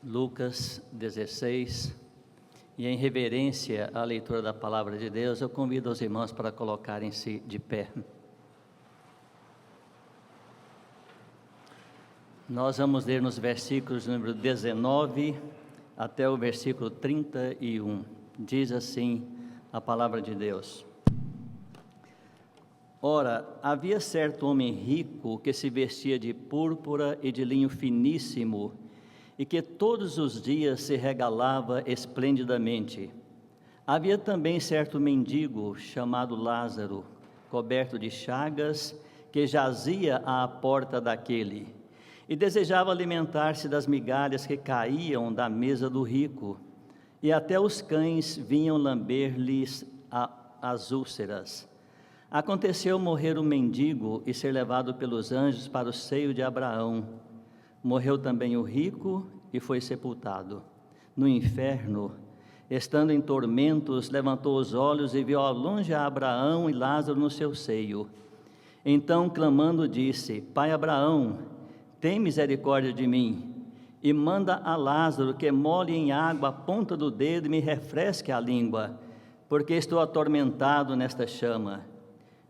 Lucas 16, e em reverência à leitura da palavra de Deus, eu convido os irmãos para colocarem-se de pé. Nós vamos ler nos versículos número 19 até o versículo 31. Diz assim a palavra de Deus: Ora, havia certo homem rico que se vestia de púrpura e de linho finíssimo, e que todos os dias se regalava esplendidamente. Havia também certo mendigo, chamado Lázaro, coberto de chagas, que jazia à porta daquele, e desejava alimentar-se das migalhas que caíam da mesa do rico, e até os cães vinham lamber-lhes as úlceras. Aconteceu morrer o mendigo e ser levado pelos anjos para o seio de Abraão. Morreu também o rico e foi sepultado. No inferno, estando em tormentos, levantou os olhos e viu ao longe a Abraão e Lázaro no seu seio. Então, clamando, disse: Pai Abraão, tem misericórdia de mim, e manda a Lázaro que molhe em água a ponta do dedo e me refresque a língua, porque estou atormentado nesta chama.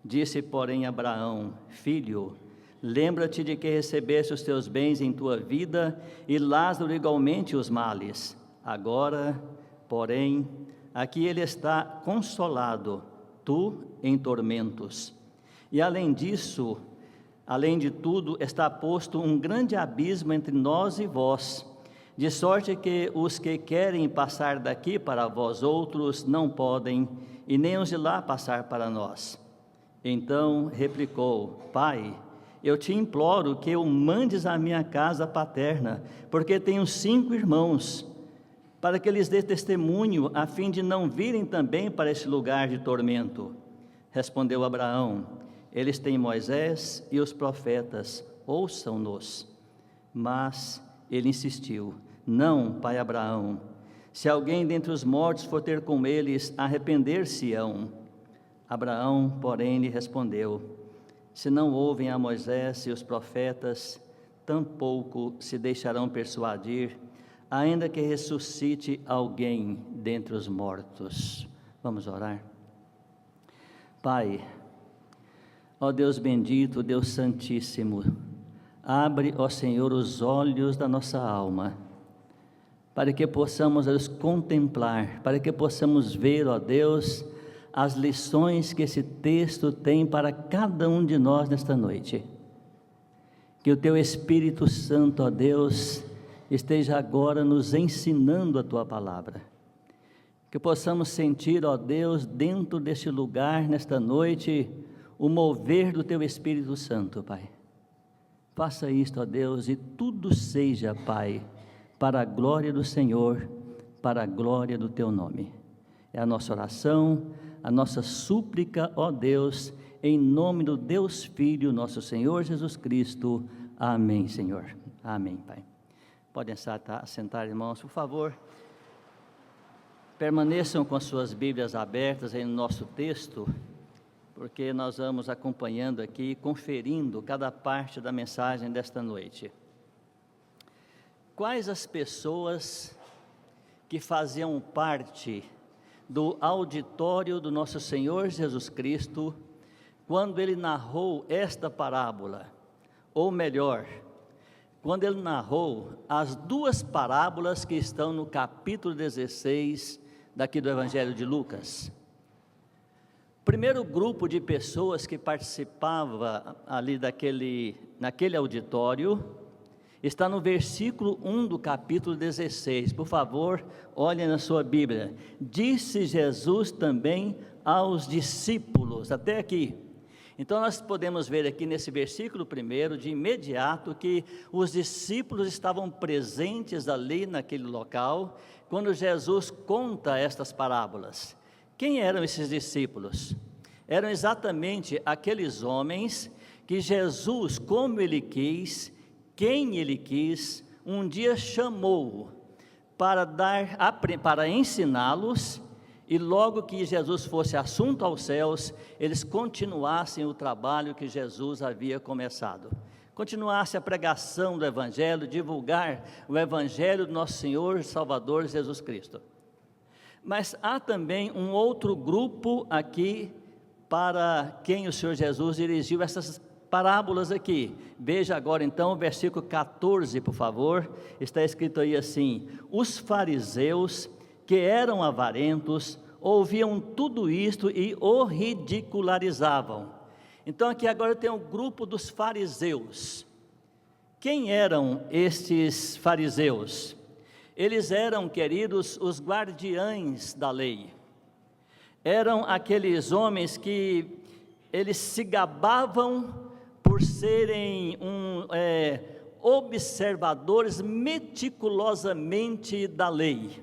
Disse, porém, Abraão: Filho, lembra-te de que recebeste os teus bens em tua vida, e Lázaro igualmente os males. Agora, porém, aqui ele está consolado, tu em tormentos. E além disso, além de tudo, está posto um grande abismo entre nós e vós, de sorte que os que querem passar daqui para vós outros não podem, e nem os de lá passar para nós. Então replicou: Pai, eu te imploro que o mandes à minha casa paterna, porque tenho 5 irmãos, para que lhes dê testemunho, a fim de não virem também para este lugar de tormento. Respondeu Abraão: Eles têm Moisés e os profetas, ouçam-nos. Mas ele insistiu: Não, pai Abraão, se alguém dentre os mortos for ter com eles, arrepender-se-ão. Abraão, porém, lhe respondeu: Se não ouvem a Moisés e os profetas, tampouco se deixarão persuadir, ainda que ressuscite alguém dentre os mortos. Vamos orar. Pai, ó Deus bendito, Deus santíssimo, abre, ó Senhor, os olhos da nossa alma, para que possamos os contemplar, para que possamos ver, ó Deus, as lições que esse texto tem para cada um de nós nesta noite. Que o Teu Espírito Santo, ó Deus, esteja agora nos ensinando a Tua palavra. Que possamos sentir, ó Deus, dentro deste lugar, nesta noite, o mover do Teu Espírito Santo, Pai. Faça isto, ó Deus, e tudo seja, Pai, para a glória do Senhor, para a glória do Teu nome. É a nossa oração, a nossa súplica, ó Deus, em nome do Deus Filho, nosso Senhor Jesus Cristo. Amém, Senhor. Amém, Pai. Podem sentar, irmãos, por favor. Permaneçam com as suas Bíblias abertas aí no nosso texto, porque nós vamos acompanhando aqui, conferindo cada parte da mensagem desta noite. Quais as pessoas que faziam parte do auditório do nosso Senhor Jesus Cristo, quando Ele narrou esta parábola, ou melhor, quando Ele narrou as 2 parábolas que estão no capítulo 16 daqui do Evangelho de Lucas? O primeiro grupo de pessoas que participava ali naquele auditório está no versículo 1 do capítulo 16, por favor, olhem na sua Bíblia. Disse Jesus também aos discípulos, até aqui. Então nós podemos ver aqui nesse versículo primeiro, de imediato, que os discípulos estavam presentes ali naquele local, quando Jesus conta estas parábolas. Quem eram esses discípulos? Eram exatamente aqueles homens que Jesus, como Ele quis, quem Ele quis, um dia chamou para ensiná-los, e logo que Jesus fosse assunto aos céus, eles continuassem o trabalho que Jesus havia começado. continuasse a pregação do Evangelho, divulgar o Evangelho do nosso Senhor e Salvador Jesus Cristo. Mas há também um outro grupo aqui para quem o Senhor Jesus dirigiu essas parábolas aqui. Veja agora então o versículo 14, por favor. Está escrito aí assim: os fariseus, que eram avarentos, ouviam tudo isto e o ridicularizavam. Então aqui agora tem o grupo dos fariseus. Quem eram estes fariseus? Eles eram, queridos, os guardiães da lei. Eram aqueles homens que eles se gabavam por serem observadores meticulosamente da lei.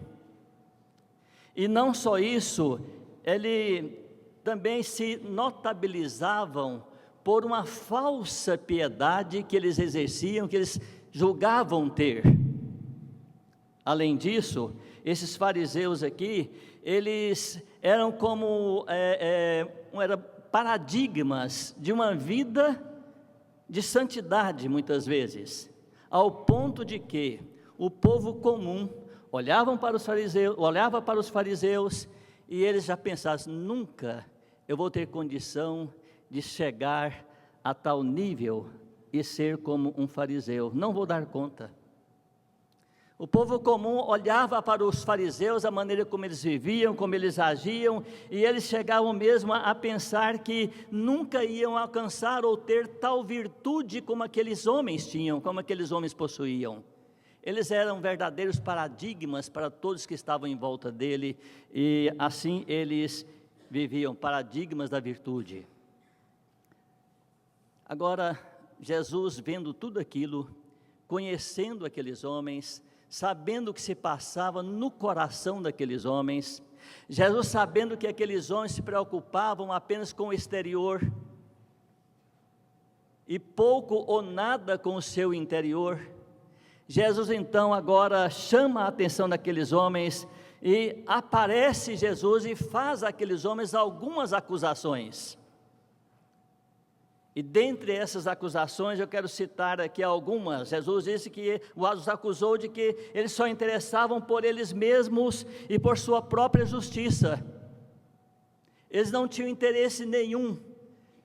E não só isso, ele também se notabilizavam por uma falsa piedade que eles exerciam, que eles julgavam ter. Além disso, esses fariseus aqui, eles eram como paradigmas de uma vida de santidade, muitas vezes, ao ponto de que o povo comum olhava para os fariseus e eles já pensavam: nunca eu vou ter condição de chegar a tal nível e ser como um fariseu, não vou dar conta. O povo comum olhava para os fariseus, a maneira como eles viviam, como eles agiam, e eles chegavam mesmo a pensar que nunca iam alcançar ou ter tal virtude como aqueles homens tinham, como aqueles homens possuíam. Eles eram verdadeiros paradigmas para todos que estavam em volta dele, e assim eles viviam, paradigmas da virtude. Agora, Jesus, vendo tudo aquilo, conhecendo aqueles homens, sabendo o que se passava no coração daqueles homens, Jesus sabendo que aqueles homens se preocupavam apenas com o exterior, e pouco ou nada com o seu interior, Jesus então agora chama a atenção daqueles homens, e aparece Jesus e faz àqueles homens algumas acusações. E dentre essas acusações eu quero citar aqui algumas. Jesus disse que os acusou de que eles só interessavam por eles mesmos e por sua própria justiça. Eles não tinham interesse nenhum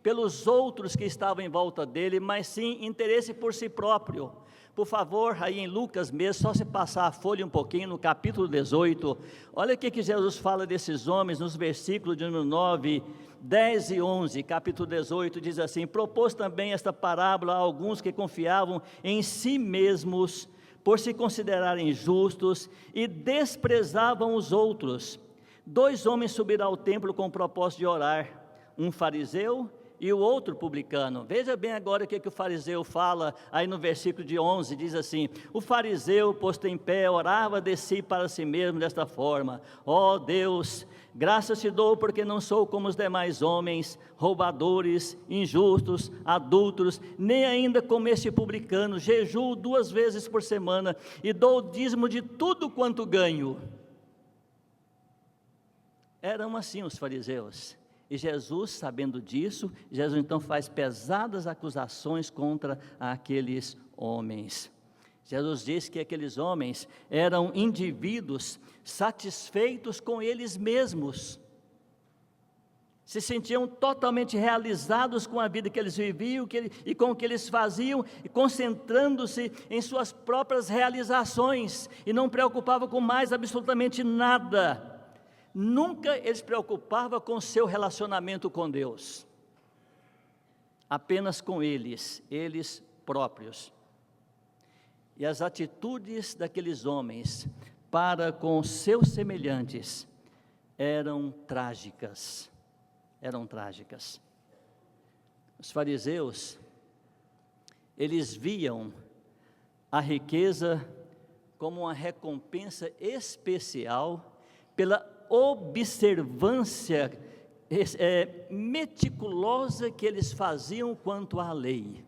pelos outros que estavam em volta dele, mas sim interesse por si próprio. Por favor, aí em Lucas mesmo, só se passar a folha um pouquinho, no capítulo 18, olha o que Jesus fala desses homens, nos versículos de número 9, 10 e 11, capítulo 18, diz assim: propôs também esta parábola a alguns que confiavam em si mesmos, por se considerarem justos, e desprezavam os outros. 2 homens subiram ao templo com o propósito de orar, um fariseu e o outro publicano. Veja bem agora o que o fariseu fala, aí no versículo de 11, diz assim: o fariseu, posto em pé, orava de si para si mesmo desta forma: ó Deus, graças te dou porque não sou como os demais homens, roubadores, injustos, adúlteros, nem ainda como este publicano. Jejuo 2 vezes por semana e dou o dízimo de tudo quanto ganho. Eram assim os fariseus. E Jesus, sabendo disso, Jesus então faz pesadas acusações contra aqueles homens. Jesus diz que aqueles homens eram indivíduos satisfeitos com eles mesmos, se sentiam totalmente realizados com a vida que eles viviam e com o que eles faziam, e concentrando-se em suas próprias realizações, e não preocupavam com mais absolutamente nada. Nunca eles se preocupavam com o seu relacionamento com Deus, apenas com eles próprios. E as atitudes daqueles homens para com seus semelhantes eram trágicas, Os fariseus, eles viam a riqueza como uma recompensa especial pela observância meticulosa que eles faziam quanto à lei.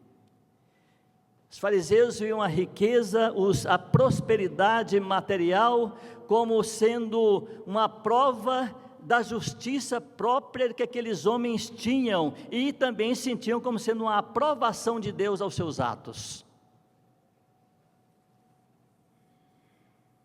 Os fariseus viam a riqueza, a prosperidade material como sendo uma prova da justiça própria que aqueles homens tinham, e também sentiam como sendo uma aprovação de Deus aos seus atos.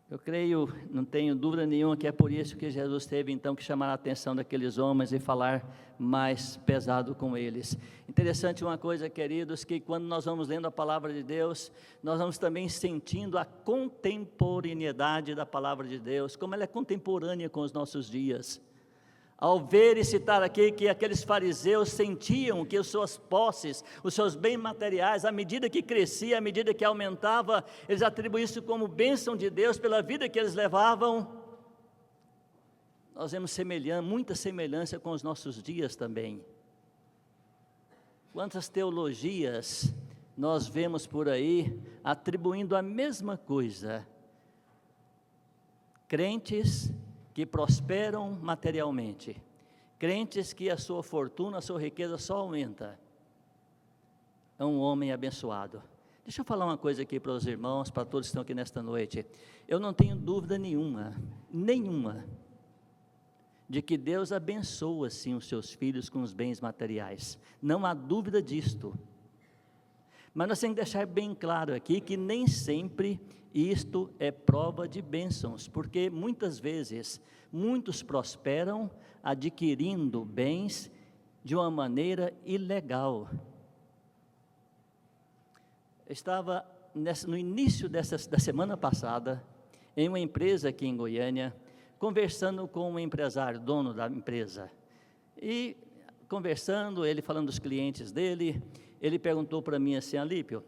Eu creio, não tenho dúvida nenhuma, que é por isso que Jesus teve então que chamar a atenção daqueles homens e falar mais pesado com eles. Interessante uma coisa, queridos, que quando nós vamos lendo a palavra de Deus, nós vamos também sentindo a contemporaneidade da palavra de Deus, como ela é contemporânea com os nossos dias. Ao ver e citar aqui que aqueles fariseus sentiam que as suas posses, os seus bens materiais, à medida que crescia, à medida que aumentava, eles atribuíam isso como bênção de Deus pela vida que eles levavam. Nós vemos muita semelhança com os nossos dias também. Quantas teologias nós vemos por aí atribuindo a mesma coisa? Crentes que prosperam materialmente, crentes que a sua fortuna, a sua riqueza só aumenta. É um homem abençoado. Deixa eu falar uma coisa aqui para os irmãos, para todos que estão aqui nesta noite. Eu não tenho dúvida nenhuma, de que Deus abençoa sim os seus filhos com os bens materiais. Não há dúvida disto. Mas nós temos que deixar bem claro aqui que nem sempre isto é prova de bênçãos, porque muitas vezes, muitos prosperam adquirindo bens de uma maneira ilegal. Eu estava no início da semana passada, em uma empresa aqui em Goiânia, conversando com um empresário, dono da empresa, e conversando, ele falando dos clientes dele, ele perguntou para mim assim: Alípio,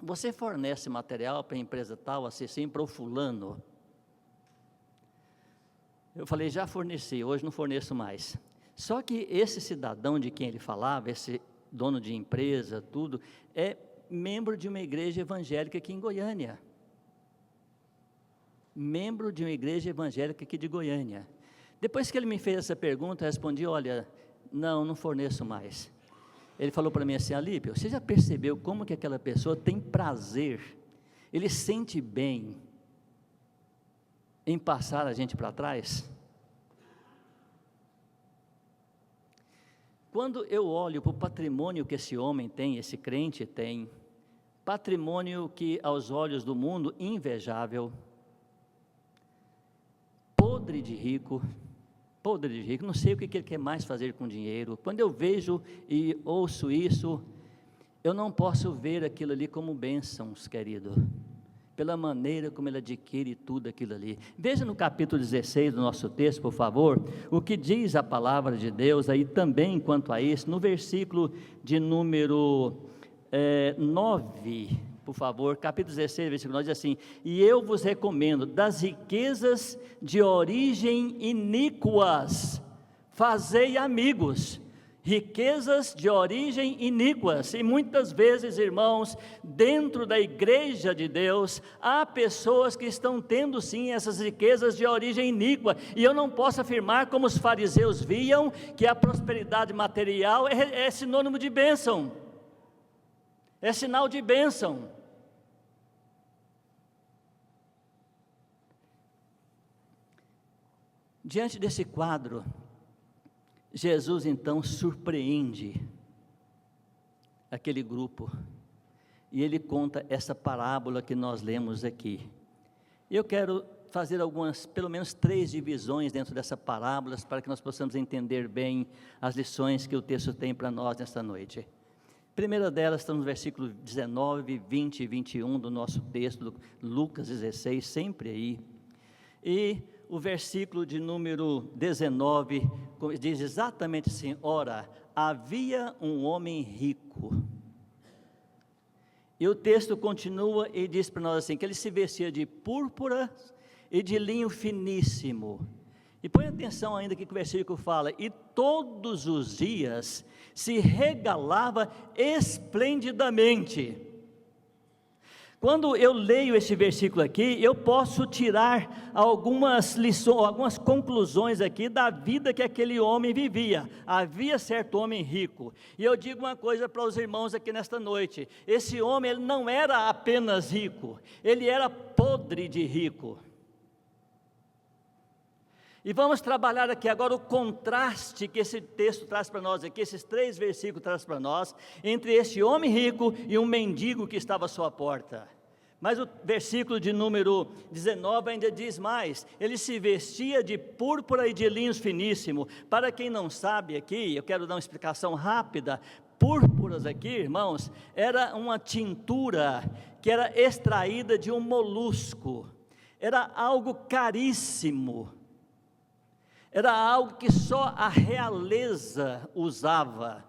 você fornece material para a empresa tal, assim, para o fulano? Eu falei: já forneci, hoje não forneço mais. Só que esse cidadão de quem ele falava, esse dono de empresa, tudo, é membro de uma igreja evangélica aqui em Goiânia. Membro de uma igreja evangélica aqui de Goiânia. Depois que ele me fez essa pergunta, eu respondi: olha, não forneço mais. Ele falou para mim assim: Alípio, você já percebeu como que aquela pessoa tem prazer, ele sente bem em passar a gente para trás? Quando eu olho para o patrimônio que esse homem tem, esse crente tem, patrimônio que aos olhos do mundo invejável, podre de rico, não sei o que ele quer mais fazer com dinheiro. Quando eu vejo e ouço isso, eu não posso ver aquilo ali como bênçãos, querido, pela maneira como ele adquire tudo aquilo ali. Veja no capítulo 16 do nosso texto, por favor, o que diz a palavra de Deus aí também quanto a isso, no versículo de número 9, por favor, capítulo 16, versículo 9, diz assim: e eu vos recomendo, das riquezas de origem iníquas, fazei amigos. Riquezas de origem iníquas. E muitas vezes, irmãos, dentro da igreja de Deus, há pessoas que estão tendo sim essas riquezas de origem iníqua, e eu não posso afirmar, como os fariseus viam, que a prosperidade material é sinônimo de bênção, é sinal de bênção. Diante desse quadro, Jesus então surpreende aquele grupo, e ele conta essa parábola que nós lemos aqui. Eu quero fazer pelo menos 3 divisões dentro dessa parábola, para que nós possamos entender bem as lições que o texto tem para nós nesta noite. A primeira delas está no versículo 19, 20 e 21 do nosso texto, Lucas 16, sempre aí. E o versículo de número 19 diz exatamente assim: ora, havia um homem rico. E o texto continua e diz para nós assim, que ele se vestia de púrpura e de linho finíssimo. E põe atenção ainda que o versículo fala: e todos os dias se regalava esplendidamente. Quando eu leio esse versículo aqui, eu posso tirar algumas lições, algumas conclusões aqui da vida que aquele homem vivia. Havia certo homem rico, e eu digo uma coisa para os irmãos aqui nesta noite: esse homem, ele não era apenas rico, ele era podre de rico. E vamos trabalhar aqui agora o contraste que esse texto traz para nós aqui, esses 3 versículos traz para nós, entre esse homem rico e um mendigo que estava à sua porta. Mas o versículo de número 19 ainda diz mais: ele se vestia de púrpura e de linho finíssimo. Para quem não sabe aqui, eu quero dar uma explicação rápida. Púrpuras aqui, irmãos, era uma tintura que era extraída de um molusco, era algo caríssimo, era algo que só a realeza usava,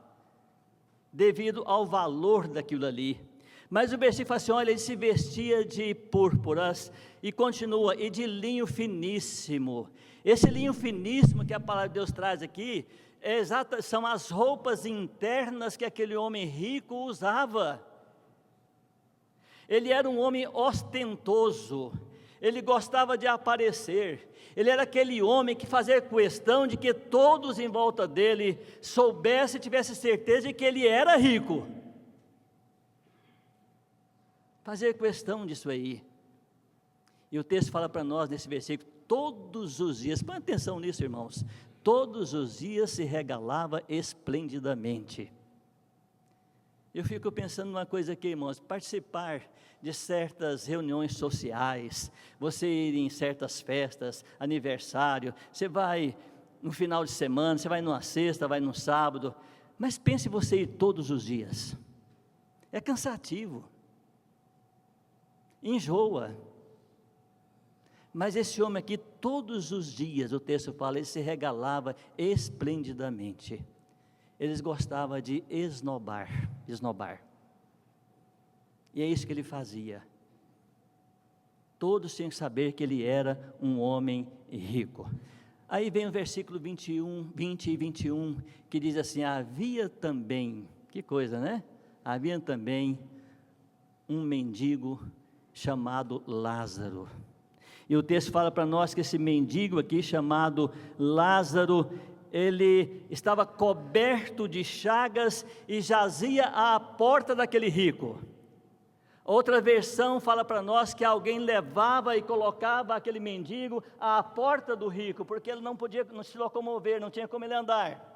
devido ao valor daquilo ali. Mas o versículo fala assim, olha, ele se vestia de púrpuras, e continua, e de linho finíssimo. Esse linho finíssimo que a palavra de Deus traz aqui, são as roupas internas que aquele homem rico usava. Ele era um homem ostentoso, ele gostava de aparecer, ele era aquele homem que fazia questão de que todos em volta dele soubessem e tivessem certeza de que ele era rico. Fazer questão disso aí. E o texto fala para nós nesse versículo, todos os dias, presta atenção nisso, irmãos, todos os dias se regalava esplendidamente. Eu fico pensando numa coisa aqui, irmãos, participar de certas reuniões sociais, você ir em certas festas, aniversário, você vai no final de semana, você vai numa sexta, vai no sábado, mas pense você ir todos os dias, é cansativo, enjoa. Mas esse homem aqui, todos os dias, o texto fala, ele se regalava esplendidamente. Eles gostavam de esnobar. E é isso que ele fazia. Todos tinham que saber que ele era um homem rico. Aí vem o versículo 20 e 21, que diz assim, havia também, que coisa, né? Havia também um mendigo chamado Lázaro. E o texto fala para nós que esse mendigo aqui, chamado Lázaro, ele estava coberto de chagas e jazia à porta daquele rico. Outra versão fala para nós que alguém levava e colocava aquele mendigo à porta do rico, porque ele não podia se locomover, não tinha como ele andar.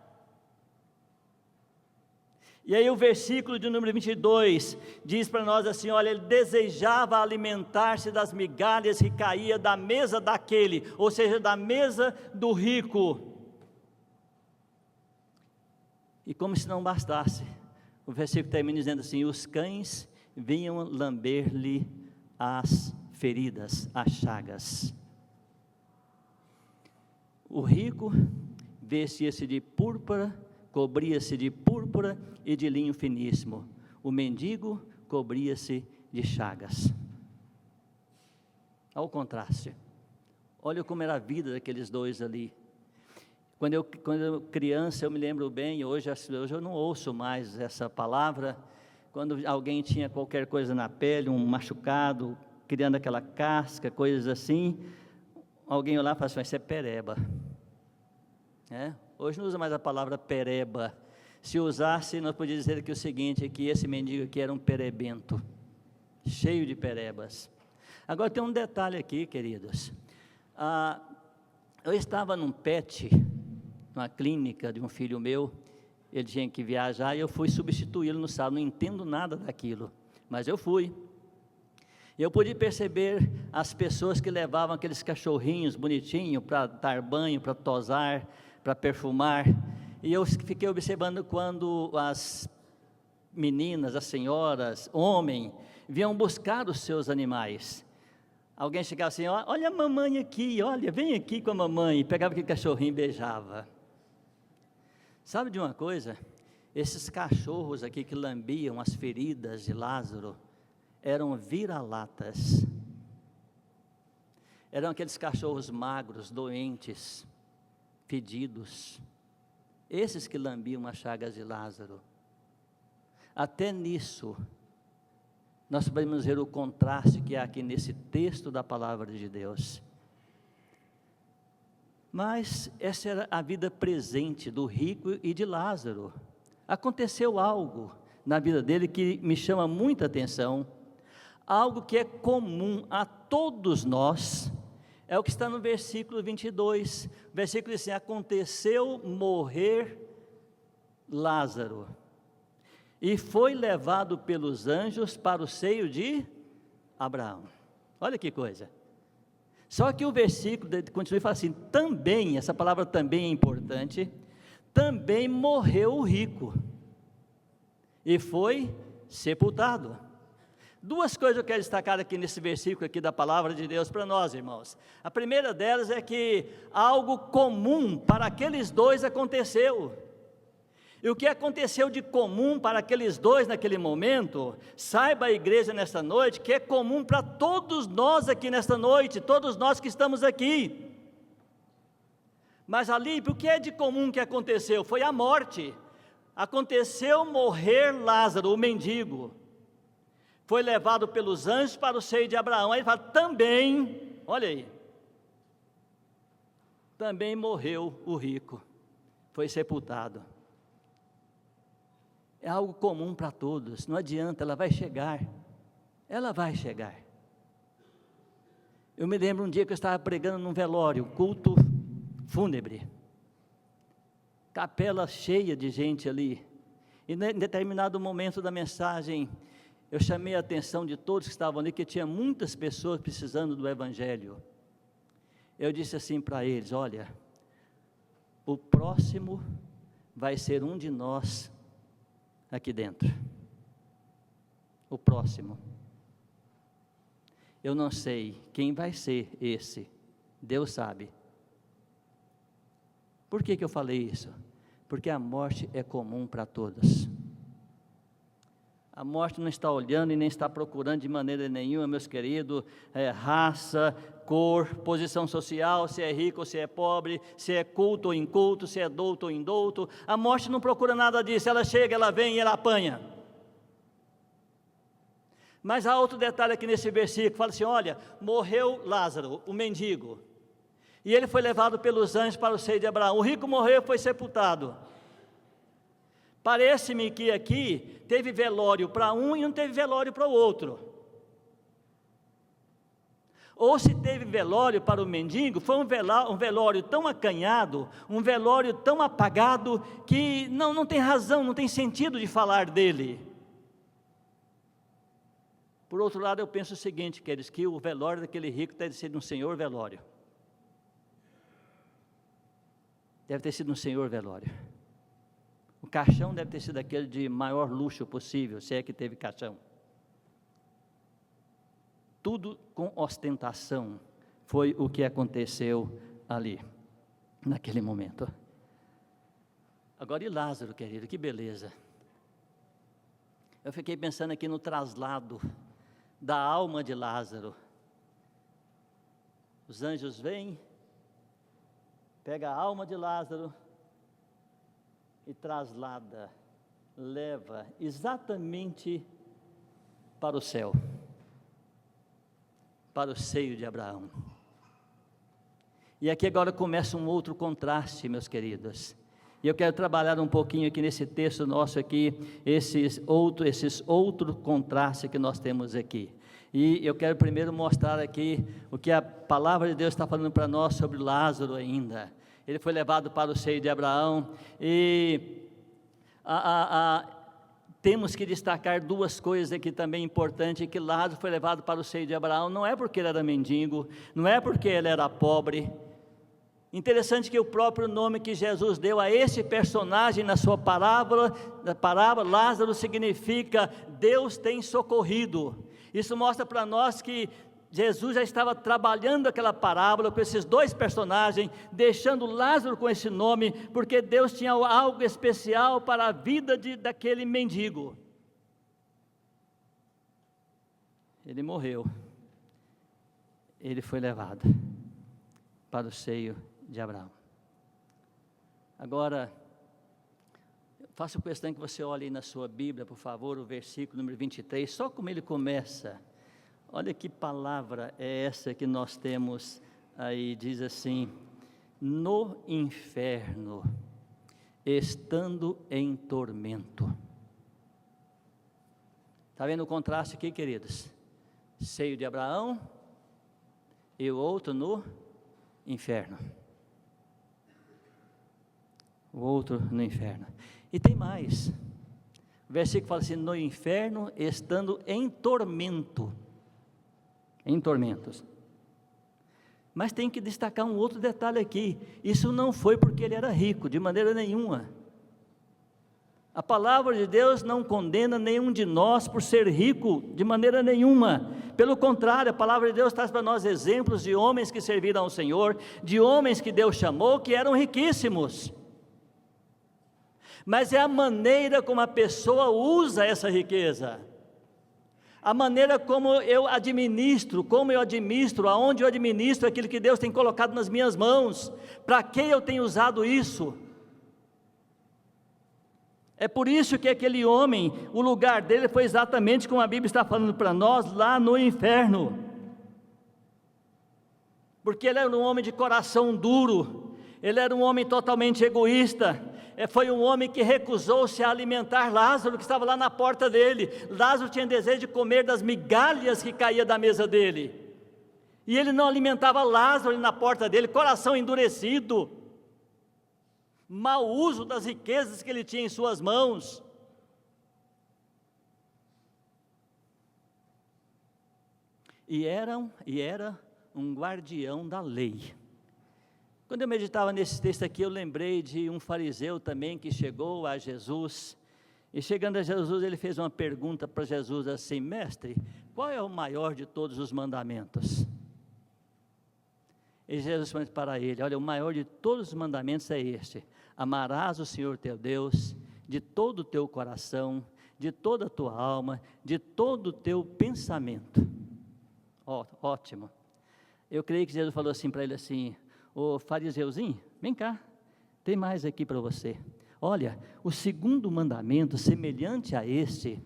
E aí o versículo de número 22 diz para nós assim, olha, ele desejava alimentar-se das migalhas que caía da mesa daquele, ou seja, da mesa do rico. E como se não bastasse, o versículo termina dizendo assim, os cães vinham lamber-lhe as feridas, as chagas. O rico vestia-se de púrpura, cobria-se de púrpura e de linho finíssimo. O mendigo cobria-se de chagas. Olha o contraste. Olha como era a vida daqueles dois ali. Quando eu criança, eu me lembro bem, hoje eu não ouço mais essa palavra, quando alguém tinha qualquer coisa na pele, um machucado, criando aquela casca, coisas assim, alguém olhava e falava assim, isso é pereba. Hoje não usa mais a palavra pereba. Se usasse, nós podíamos dizer aqui o seguinte, que esse mendigo aqui era um perebento, cheio de perebas. Agora tem um detalhe aqui, queridos. Eu estava num PET, numa clínica de um filho meu, ele tinha que viajar e eu fui substituí-lo no sábado, não entendo nada daquilo, mas eu fui. E eu pude perceber as pessoas que levavam aqueles cachorrinhos bonitinhos para dar banho, para tosar, para perfumar, e eu fiquei observando quando as meninas, as senhoras, homens, vinham buscar os seus animais. Alguém chegava assim, olha a mamãe aqui, olha, vem aqui com a mamãe, e pegava aquele cachorrinho e beijava. Sabe de uma coisa? Esses cachorros aqui que lambiam as feridas de Lázaro, eram vira-latas. Eram aqueles cachorros magros, doentes, fedidos. Esses que lambiam as chagas de Lázaro. Até nisso, nós podemos ver o contraste que há aqui nesse texto da palavra de Deus. Mas essa era a vida presente do rico e de Lázaro. Aconteceu algo na vida dele que me chama muita atenção, algo que é comum a todos nós, É o que está no versículo 22, o versículo diz assim: aconteceu morrer Lázaro, e foi levado pelos anjos para o seio de Abraão. Olha que coisa. Só que o versículo continua e fala assim: também, essa palavra também é importante, também morreu o rico, e foi sepultado. Duas coisas eu quero destacar aqui nesse versículo aqui da palavra de Deus para nós, irmãos. A primeira delas é que algo comum para aqueles dois aconteceu. E o que aconteceu de comum para aqueles dois naquele momento, saiba a igreja nesta noite, que é comum para todos nós aqui nesta noite, todos nós que estamos aqui. Mas ali, o que é de comum que aconteceu? Foi a morte. Aconteceu morrer Lázaro, o mendigo. Foi levado pelos anjos para o seio de Abraão. Aí ele fala, também, olha aí, também morreu o rico, foi sepultado. É algo comum para todos, não adianta, ela vai chegar. Eu me lembro um dia que eu estava pregando num velório, culto fúnebre, capela cheia de gente ali, e em determinado momento da mensagem, eu chamei a atenção de todos que estavam ali, que tinha muitas pessoas precisando do Evangelho. Eu disse assim para eles: olha, o próximo vai ser um de nós aqui dentro. O próximo. Eu não sei quem vai ser esse, Deus sabe. Por que eu falei isso? Porque a morte é comum para todos. A morte não está olhando e nem está procurando de maneira nenhuma, meus queridos, raça, cor, posição social, se é rico ou se é pobre, se é culto ou inculto, se é douto ou indouto. A morte não procura nada disso, ela chega, ela vem e ela apanha. Mas há outro detalhe aqui nesse versículo, fala assim, olha, morreu Lázaro, o mendigo, e ele foi levado pelos anjos para o seio de Abraão. O rico morreu e foi sepultado. Parece-me que aqui teve velório para um e não teve velório para o outro. Ou se teve velório para o mendigo, foi um velório tão acanhado, um velório tão apagado, que não tem razão, não tem sentido de falar dele. Por outro lado, eu penso o seguinte, queridos, que o velório daquele rico deve ser um senhor velório. Deve ter sido um senhor velório. O caixão deve ter sido aquele de maior luxo possível, se é que teve caixão. Tudo com ostentação foi o que aconteceu ali, naquele momento. Agora, e Lázaro, querido, que beleza. Eu fiquei pensando aqui no traslado da alma de Lázaro. Os anjos vêm, pega a alma de Lázaro e traslada, leva exatamente para o céu, para o seio de Abraão. E aqui agora começa um outro contraste, meus queridos, e eu quero trabalhar um pouquinho aqui nesse texto nosso aqui, esses outros contrastes que nós temos aqui. E eu quero primeiro mostrar aqui o que a palavra de Deus está falando para nós sobre Lázaro ainda. Ele foi levado para o seio de Abraão, e temos que destacar duas coisas aqui também importantes, que Lázaro foi levado para o seio de Abraão, não é porque ele era mendigo, não é porque ele era pobre. Interessante que o próprio nome que Jesus deu a esse personagem na sua parábola, Lázaro significa Deus tem socorrido. Isso mostra para nós que Jesus já estava trabalhando aquela parábola com esses dois personagens, deixando Lázaro com esse nome, porque Deus tinha algo especial para a vida daquele mendigo. Ele morreu, ele foi levado para o seio de Abraão. Agora, faço questão que você olhe aí na sua Bíblia, por favor, o versículo número 23, só como ele começa. Olha que palavra é essa que nós temos aí, diz assim: no inferno, estando em tormento. Está vendo o contraste aqui, queridos? Seio de Abraão, e o outro no inferno. O outro no inferno. E tem mais. O versículo fala assim: no inferno, estando em tormento. Em tormentos. Mas tem que destacar um outro detalhe aqui. Isso não foi porque ele era rico, de maneira nenhuma. A palavra de Deus não condena nenhum de nós por ser rico, de maneira nenhuma. Pelo contrário, a palavra de Deus traz para nós exemplos de homens que serviram ao Senhor, de homens que Deus chamou, que eram riquíssimos. Mas é a maneira como a pessoa usa essa riqueza. A maneira como eu administro, aonde eu administro aquilo que Deus tem colocado nas minhas mãos. Para que eu tenho usado isso? É por isso que aquele homem, o lugar dele foi exatamente como a Bíblia está falando para nós, lá no inferno. Porque ele era um homem de coração duro, ele era um homem totalmente egoísta, foi um homem que recusou-se a alimentar Lázaro, que estava lá na porta dele. Lázaro tinha desejo de comer das migalhas que caía da mesa dele, e ele não alimentava Lázaro ali na porta dele, coração endurecido, mau uso das riquezas que ele tinha em suas mãos. E era um guardião da lei. Quando eu meditava nesse texto aqui, eu lembrei de um fariseu também que chegou a Jesus, e chegando a Jesus, ele fez uma pergunta para Jesus assim: mestre, qual é o maior de todos os mandamentos? E Jesus disse para ele: olha, o maior de todos os mandamentos é este: amarás o Senhor teu Deus de todo o teu coração, de toda a tua alma, de todo o teu pensamento. Ótimo. Eu creio que Jesus falou assim para ele assim: ô fariseuzinho, vem cá, tem mais aqui para você. Olha, o segundo mandamento, semelhante a este,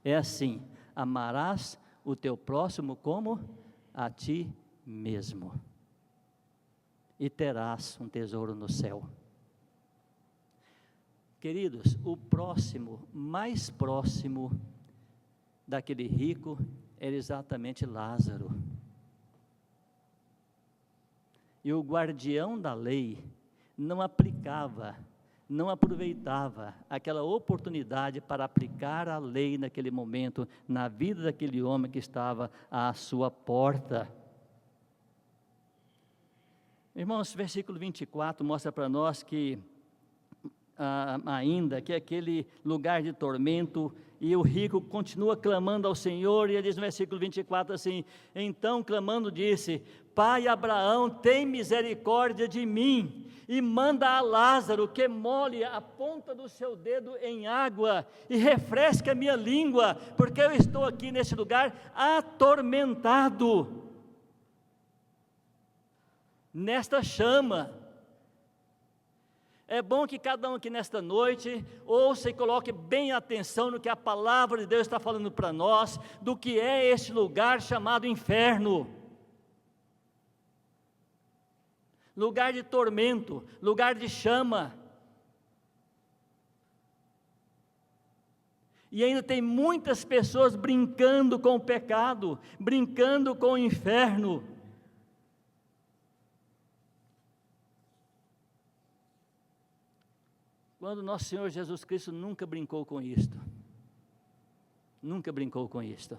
é assim: amarás o teu próximo como a ti mesmo, e terás um tesouro no céu. Queridos, o próximo, mais próximo daquele rico, era exatamente Lázaro. E o guardião da lei não aplicava, não aproveitava aquela oportunidade para aplicar a lei naquele momento, na vida daquele homem que estava à sua porta. Irmãos, versículo 24 mostra para nós que, ainda que aquele lugar de tormento, e o rico continua clamando ao Senhor, e ele diz no versículo 24 assim: então clamando disse: Pai Abraão, tem misericórdia de mim, e manda a Lázaro que molhe a ponta do seu dedo em água, e refresque a minha língua, porque eu estou aqui nesse lugar atormentado, nesta chama. É bom que cada um aqui nesta noite ouça e coloque bem atenção no que a palavra de Deus está falando para nós, do que é este lugar chamado inferno. Lugar de tormento, lugar de chama. E ainda tem muitas pessoas brincando com o pecado, brincando com o inferno. Quando nosso Senhor Jesus Cristo nunca brincou com isto. Nunca brincou com isto.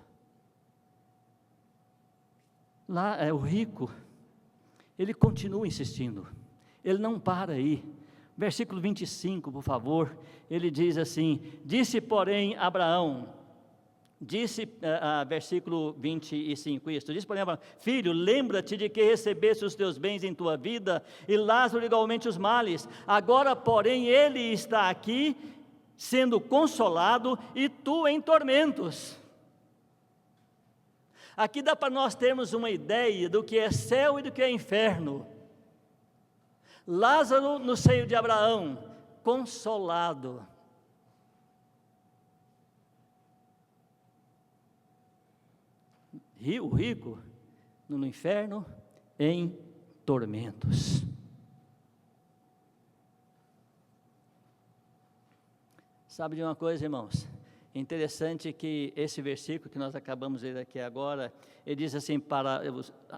Lá é o rico, ele continua insistindo, ele não para aí. Versículo 25, por favor, ele diz assim: disse porém Abraão, versículo 25, isso, disse porém Abraão: filho, lembra-te de que recebeste os teus bens em tua vida, e Lázaro igualmente os males, agora porém ele está aqui, sendo consolado, e tu em tormentos. Aqui dá para nós termos uma ideia do que é céu e do que é inferno. Lázaro no seio de Abraão, consolado. O rico no inferno, em tormentos. Sabe de uma coisa, irmãos? É interessante que esse versículo que nós acabamos de ler aqui agora, ele diz assim,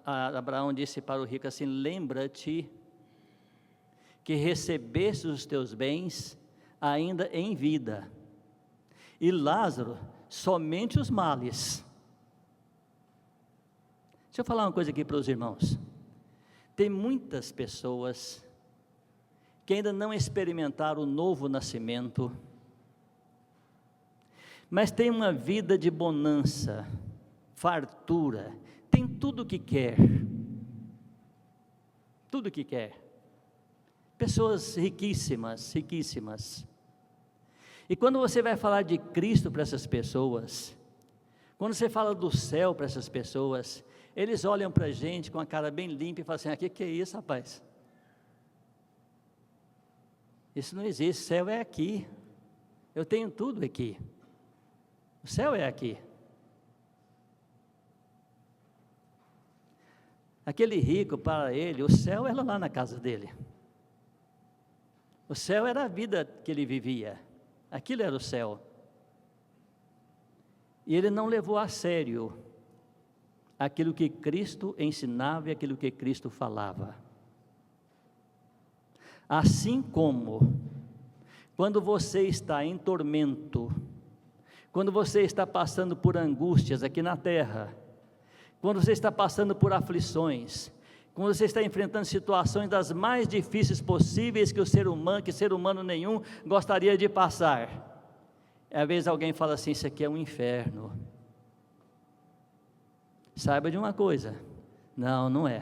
Abraão disse para o rico assim: lembra-te que recebeste os teus bens ainda em vida, e Lázaro somente os males. Deixa eu falar uma coisa aqui para os irmãos. Tem muitas pessoas que ainda não experimentaram o novo nascimento, mas tem uma vida de bonança, fartura, tem tudo o que quer, tudo o que quer. Pessoas riquíssimas, riquíssimas. E quando você vai falar de Cristo para essas pessoas, quando você fala do céu para essas pessoas, eles olham para a gente com a cara bem limpa e falam assim: que é isso, rapaz? Isso não existe, o céu é aqui, eu tenho tudo aqui, o céu é aqui. Aquele rico, para ele, o céu era lá na casa dele, o céu era a vida que ele vivia, aquilo era o céu, e ele não levou a sério aquilo que Cristo ensinava e aquilo que Cristo falava. Assim como, quando você está em tormento, quando você está passando por angústias aqui na terra, quando você está passando por aflições, quando você está enfrentando situações das mais difíceis possíveis que ser humano nenhum gostaria de passar, às vezes alguém fala assim: isso aqui é um inferno. Saiba de uma coisa, não é,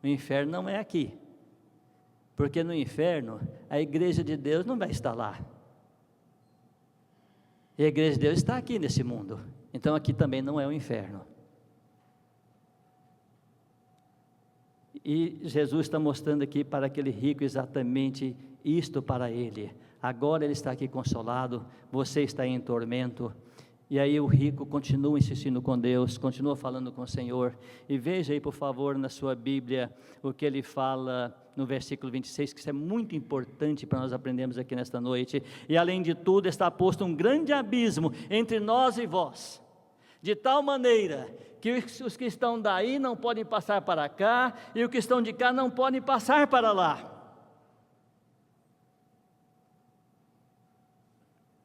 o inferno não é aqui, porque no inferno a igreja de Deus não vai estar lá, e a igreja de Deus está aqui nesse mundo, então aqui também não é o inferno. E Jesus está mostrando aqui para aquele rico exatamente isto para ele. Agora ele está aqui consolado, você está em tormento. E aí o rico continua insistindo com Deus, continua falando com o Senhor. E veja aí, por favor, na sua Bíblia, o que ele fala no versículo 26, que isso é muito importante para nós aprendermos aqui nesta noite. E além de tudo, está posto um grande abismo entre nós e vós, de tal maneira que os que estão daí não podem passar para cá, e os que estão de cá não podem passar para lá.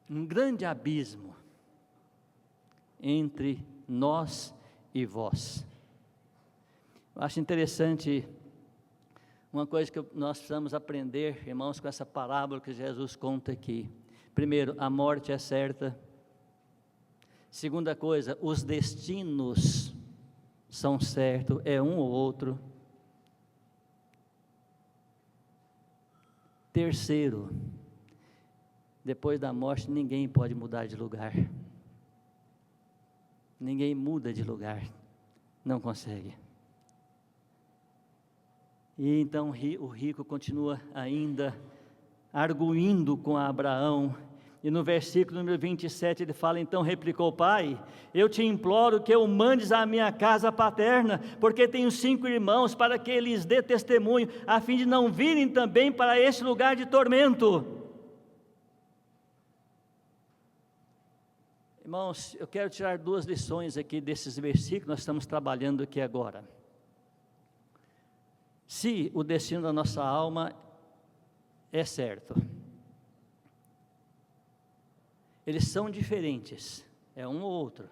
Um grande abismo entre nós e vós. Eu acho interessante uma coisa que nós precisamos aprender, irmãos, com essa parábola que Jesus conta aqui. Primeiro, a morte é certa. Segunda coisa, os destinos são certos, é um ou outro. Terceiro, depois da morte ninguém pode mudar de lugar. Ninguém muda de lugar, não consegue. E então o rico continua ainda arguindo com Abraão, e no versículo número 27 ele fala: então replicou: pai, eu te imploro que o mandes à minha casa paterna, porque tenho 5 irmãos, para que eles dê testemunho, a fim de não virem também para este lugar de tormento. Irmãos, eu quero tirar 2 lições aqui desses versículos que nós estamos trabalhando aqui agora. Se o destino da nossa alma é certo, eles são diferentes, é um ou outro.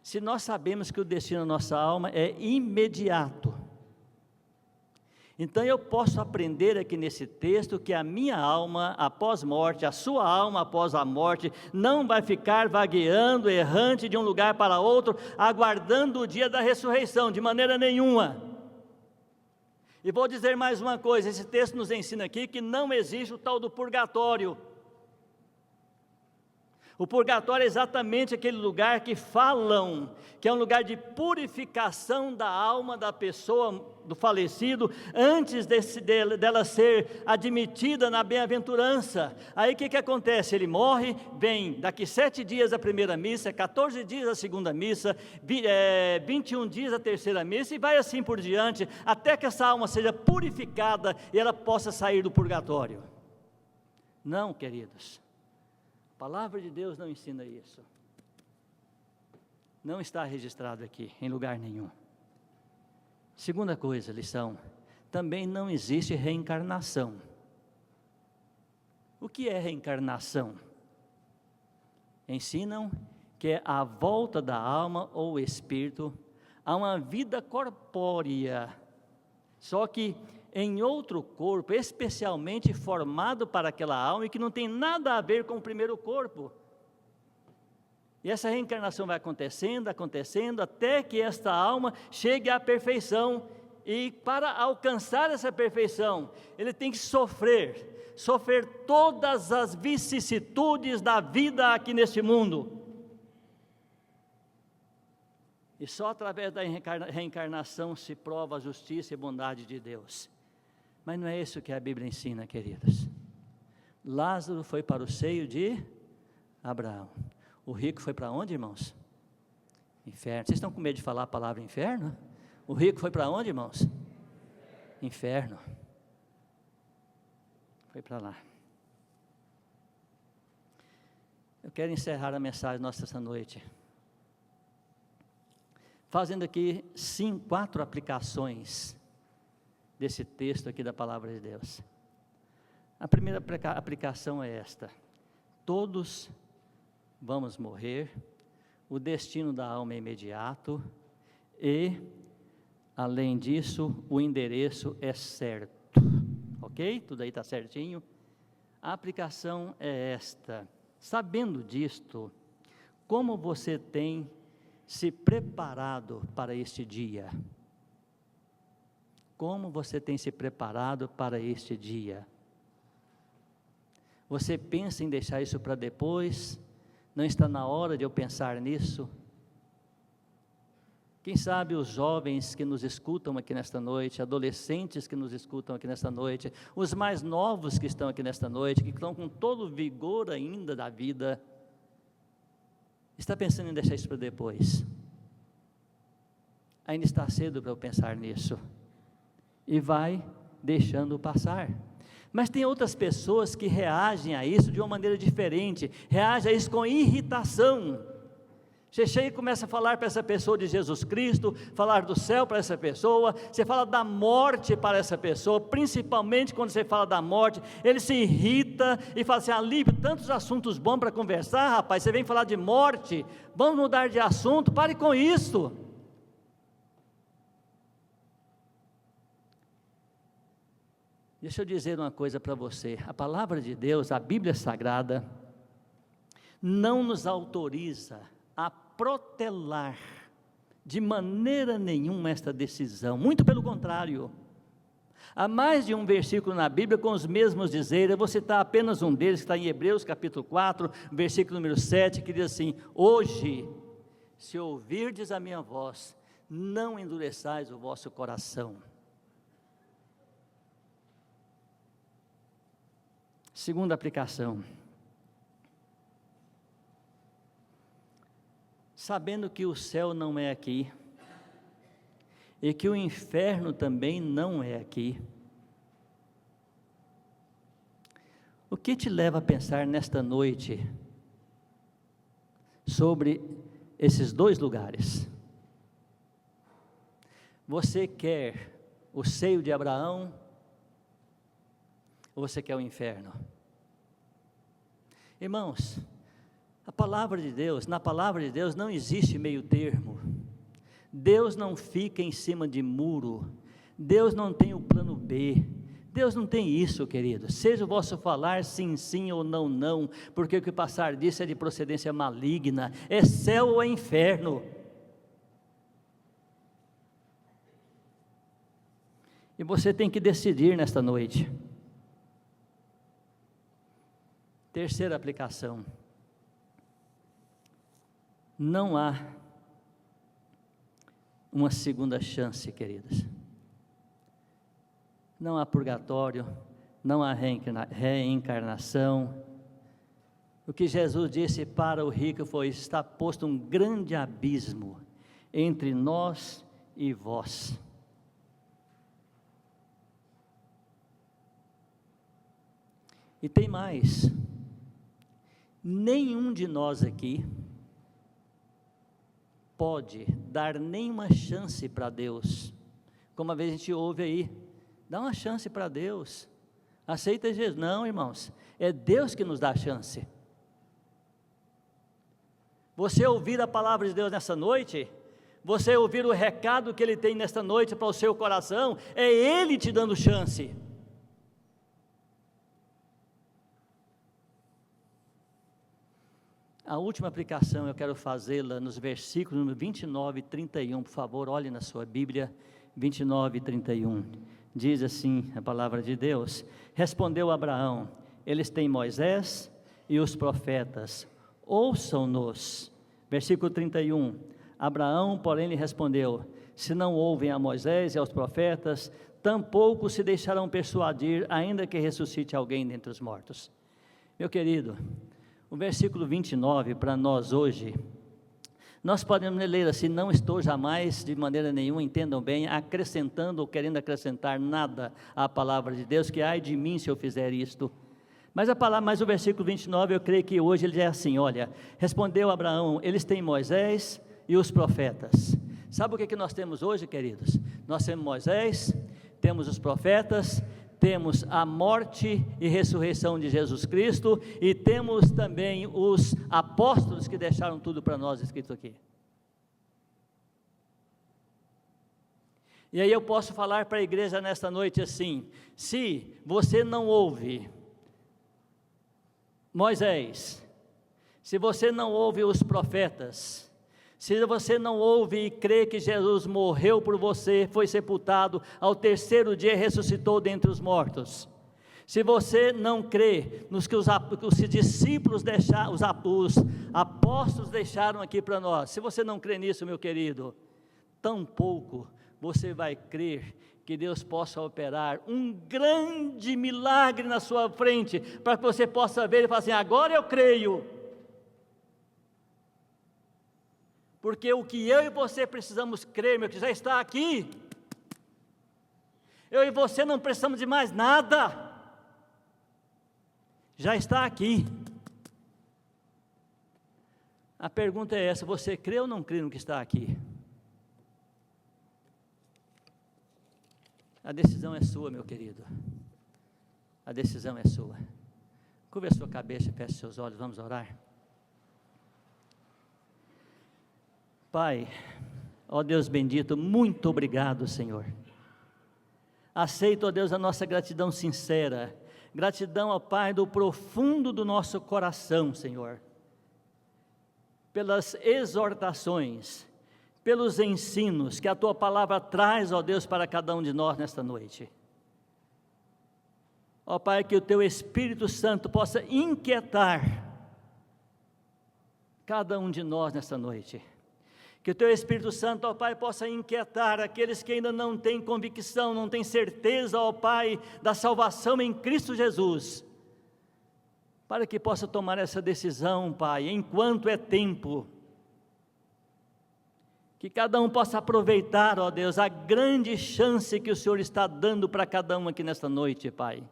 Se nós sabemos que o destino da nossa alma é imediato, então eu posso aprender aqui nesse texto que a minha alma após morte, a sua alma após a morte, não vai ficar vagueando, errante de um lugar para outro, aguardando o dia da ressurreição, de maneira nenhuma. E vou dizer mais uma coisa, esse texto nos ensina aqui que não existe o tal do purgatório. O purgatório é exatamente aquele lugar que falam, que é um lugar de purificação da alma da pessoa, do falecido, antes dela ser admitida na bem-aventurança. Aí o que acontece? Ele morre, vem daqui 7 dias a primeira missa, 14 dias a segunda missa, 21 dias a terceira missa, e vai assim por diante, até que essa alma seja purificada e ela possa sair do purgatório. Não, queridos. A palavra de Deus não ensina isso. Não está registrado aqui, em lugar nenhum. Segunda coisa, lição, também não existe reencarnação. O que é reencarnação? Ensinam que é a volta da alma ou espírito a uma vida corpórea, só que em outro corpo, especialmente formado para aquela alma e que não tem nada a ver com o primeiro corpo. E essa reencarnação vai acontecendo, até que esta alma chegue à perfeição. E para alcançar essa perfeição, ele tem que sofrer todas as vicissitudes da vida aqui neste mundo. E só através da reencarnação se prova a justiça e bondade de Deus. Mas não é isso que a Bíblia ensina, queridos. Lázaro foi para o seio de Abraão. O rico foi para onde, irmãos? Inferno. Vocês estão com medo de falar a palavra inferno? O rico foi para onde, irmãos? Inferno. Foi para lá. Eu quero encerrar a mensagem nossa essa noite, fazendo aqui 4 aplicações desse texto aqui da palavra de Deus. A primeira aplicação é esta: todos vamos morrer, o destino da alma é imediato e, além disso, o endereço é certo. Ok? Tudo aí está certinho. A aplicação é esta: sabendo disto, como você tem se preparado para este dia? Como você tem se preparado para este dia? Você pensa em deixar isso para depois? Não está na hora de eu pensar nisso? Quem sabe os jovens que nos escutam aqui nesta noite, adolescentes que nos escutam aqui nesta noite, os mais novos que estão aqui nesta noite, que estão com todo o vigor ainda da vida, está pensando em deixar isso para depois? Ainda está cedo para eu pensar nisso. E vai deixando passar. Mas tem outras pessoas que reagem a isso de uma maneira diferente, reagem a isso com irritação. Você chega e começa a falar para essa pessoa de Jesus Cristo, falar do céu para essa pessoa, você fala da morte para essa pessoa, principalmente quando você fala da morte, ele se irrita e fala assim: Alívio, tantos assuntos bons para conversar, rapaz, você vem falar de morte, vamos mudar de assunto, pare com isso. Deixa eu dizer uma coisa para você: a palavra de Deus, a Bíblia Sagrada, não nos autoriza a protelar de maneira nenhuma esta decisão, muito pelo contrário. Há mais de um versículo na Bíblia com os mesmos dizeres. Eu vou citar apenas um deles, que está em Hebreus capítulo 4, versículo número 7, que diz assim: hoje, se ouvirdes a minha voz, não endureçais o vosso coração. Segunda aplicação: sabendo que o céu não é aqui, e que o inferno também não é aqui, o que te leva a pensar nesta noite sobre esses dois lugares? Você quer o seio de Abraão, ou você quer o inferno? Irmãos, na palavra de Deus não existe meio termo. Deus não fica em cima de muro. Deus não tem o plano B. Deus não tem isso, querido. Seja o vosso falar sim, sim ou não, não, porque o que passar disso é de procedência maligna, é céu ou é inferno. E você tem que decidir nesta noite. Terceira aplicação: não há uma segunda chance, queridas. Não há purgatório, não há reencarnação. O que Jesus disse para o rico foi: está posto um grande abismo entre nós e vós. E tem mais: Nenhum de nós aqui pode dar nenhuma chance para Deus, como uma vez a gente ouve aí, dá uma chance para Deus, aceita Jesus. Não, irmãos, é Deus que nos dá a chance. Você ouvir a palavra de Deus nessa noite, você ouvir o recado que Ele tem nesta noite para o seu coração, é Ele te dando chance. A última aplicação eu quero fazê-la nos versículos 29 e 31, por favor, olhe na sua Bíblia, 29 e 31, diz assim a palavra de Deus: respondeu Abraão, eles têm Moisés e os profetas, ouçam-nos. Versículo 31, Abraão, porém, lhe respondeu, se não ouvem a Moisés e aos profetas, tampouco se deixarão persuadir, ainda que ressuscite alguém dentre os mortos. Meu querido, o versículo 29 para nós hoje, nós podemos ler assim: não estou jamais, de maneira nenhuma, entendam bem, acrescentando ou querendo acrescentar nada à palavra de Deus, que ai de mim se eu fizer isto. Mas o versículo 29, eu creio que hoje ele é assim: olha, respondeu Abraão, eles têm Moisés e os profetas. Sabe o que nós temos hoje, queridos? Nós temos Moisés, temos os profetas, temos a morte e ressurreição de Jesus Cristo, e temos também os apóstolos que deixaram tudo para nós escrito aqui. E aí eu posso falar para a igreja nesta noite assim: se você não ouve Moisés, se você não ouve os profetas, se você não ouve e crê que Jesus morreu por você, foi sepultado, ao terceiro dia ressuscitou dentre os mortos, se você não crê nos que os discípulos deixaram, os apóstolos deixaram aqui para nós, se você não crê nisso, meu querido, tampouco você vai crer que Deus possa operar um grande milagre na sua frente, para que você possa ver e falar assim: agora eu creio. Porque o que eu e você precisamos crer, meu, que já está aqui. Eu e você não precisamos de mais nada, já está aqui. A pergunta é essa: você crê ou não crê no que está aqui? A decisão é sua, meu querido, a decisão é sua. Curva a sua cabeça e feche seus olhos, vamos orar. Pai, ó Deus bendito, muito obrigado, Senhor. Aceito, ó Deus, a nossa gratidão sincera, gratidão, ó Pai, do profundo do nosso coração, Senhor, pelas exortações, pelos ensinos que a Tua palavra traz, ó Deus, para cada um de nós nesta noite. Ó Pai, que o Teu Espírito Santo possa inquietar cada um de nós nesta noite. Que o Teu Espírito Santo, ó Pai, possa inquietar aqueles que ainda não têm convicção, não têm certeza, ó Pai, da salvação em Cristo Jesus, para que possa tomar essa decisão, Pai, enquanto é tempo. Que cada um possa aproveitar, ó Deus, a grande chance que o Senhor está dando para cada um aqui nesta noite, Pai.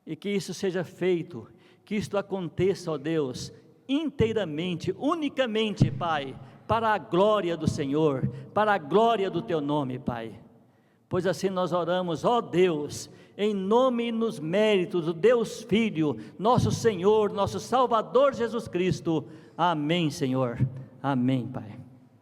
E que isso seja feito, que isto aconteça, ó Deus, inteiramente, unicamente, Pai, para a glória do Senhor, para a glória do Teu nome, Pai. Pois assim nós oramos, ó Deus, em nome e nos méritos do Deus Filho, nosso Senhor, nosso Salvador Jesus Cristo. Amém, Senhor. Amém, Pai.